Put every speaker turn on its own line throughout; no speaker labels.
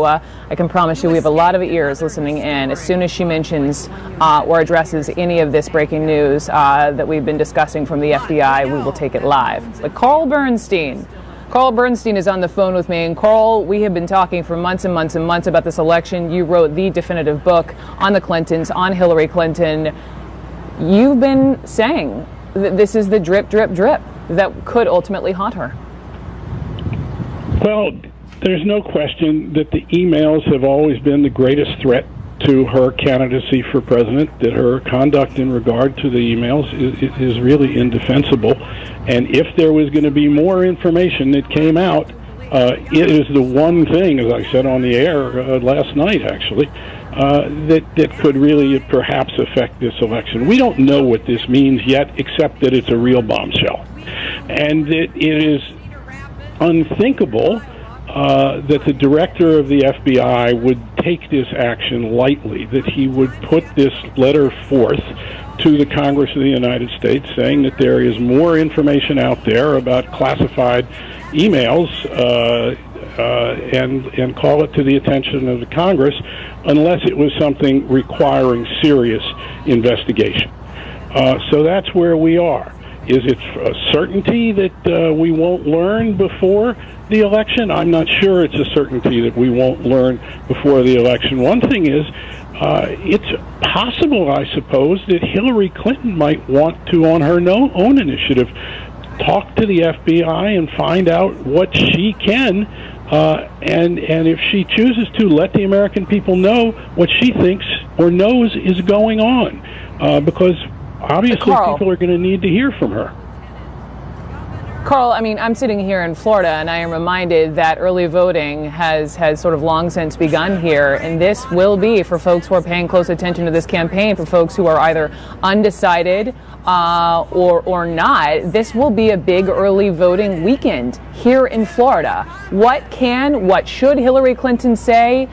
I can promise you we have a lot of ears listening in. As soon as she mentions or addresses any of this breaking news that we've been discussing from the FBI, we will take it live. But Carl Bernstein is on the phone with me. And Carl, we have been talking for months and months and months about this election. You wrote the definitive book on the Clintons, on Hillary Clinton. You've been saying that this is the drip, drip, drip that could ultimately haunt her.
Well, there's no question that the emails have always been the greatest threat to her candidacy for president, that her conduct in regard to the emails is really indefensible. And if there was going to be more information that came out, it is the one thing, as I said on the air last night, actually, that could really perhaps affect this election. We don't know what this means yet, except that it's a real bombshell. And that it is unthinkable that the director of the FBI would take this action lightly, that he would put this letter forth to the Congress of the United States saying that there is more information out there about classified emails and call it to the attention of the Congress unless it was something requiring serious investigation. So that's where we are. Is it a certainty that we won't learn before the election? I'm not sure it's a certainty that we won't learn before the election. One thing is, it's possible, I suppose, that Hillary Clinton might want to, on her own initiative, talk to the FBI and find out what she can, and if she chooses to, let the American people know what she thinks or knows is going on, because obviously people are going to need to hear from her.
Carl, I mean, I'm sitting here in Florida, and I am reminded that early voting has sort of long since begun here, and this will be, for folks who are paying close attention to this campaign, for folks who are either undecided or not, this will be a big early voting weekend here in Florida. What should Hillary Clinton say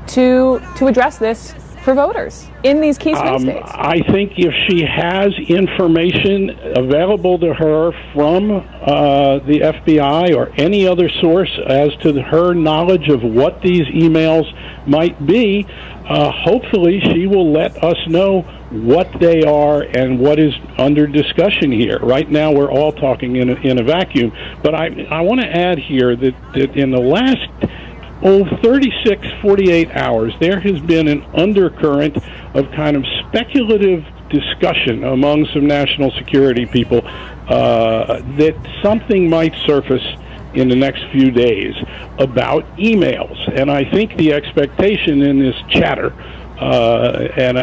to address this for voters in these key swing states?
I think if she has information available to her from the FBI or any other source as to her knowledge of what these emails might be, hopefully she will let us know what they are and what is under discussion here. Right now we're all talking in a vacuum, but I want to add here that in the last 36, 48 hours, there has been an undercurrent of kind of speculative discussion among some national security people that something might surface in the next few days about emails. And I think the expectation in this chatter, and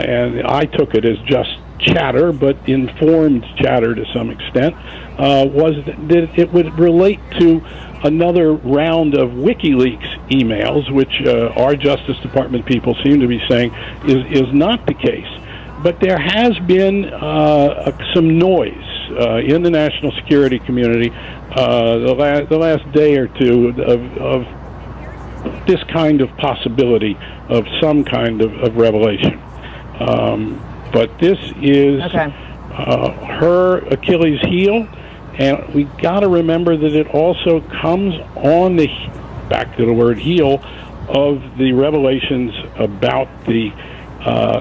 I took it as just chatter, but informed chatter to some extent, was that it would relate to another round of WikiLeaks emails, which our Justice Department people seem to be saying is not the case. But there has been some noise in the national security community the last day or two of this kind of possibility of some kind of revelation. But this is her Achilles heel. And we got to remember that it also comes on the, back to the word heel, of the revelations about the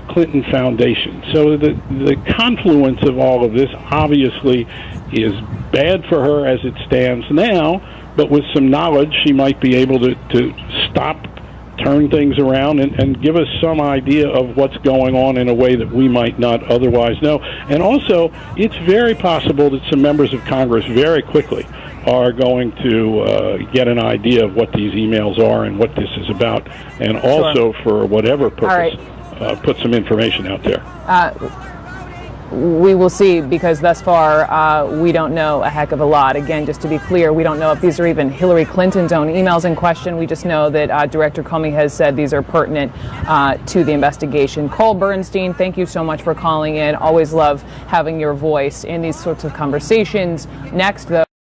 Clinton Foundation. So the confluence of all of this obviously is bad for her as it stands now, but with some knowledge she might be able to stop, turn things around, and give us some idea of what's going on in a way that we might not otherwise know. And also, it's very possible that some members of Congress very quickly are going to get an idea of what these emails are and what this is about, and also, for whatever purpose, put some information out there.
We will see, because thus far we don't know a heck of a lot. Again, just to be clear, we don't know if these are even Hillary Clinton's own emails in question. We just know that Director Comey has said these are pertinent to the investigation. Carl Bernstein, thank you so much for calling in. Always love having your voice in these sorts of conversations. Next, though.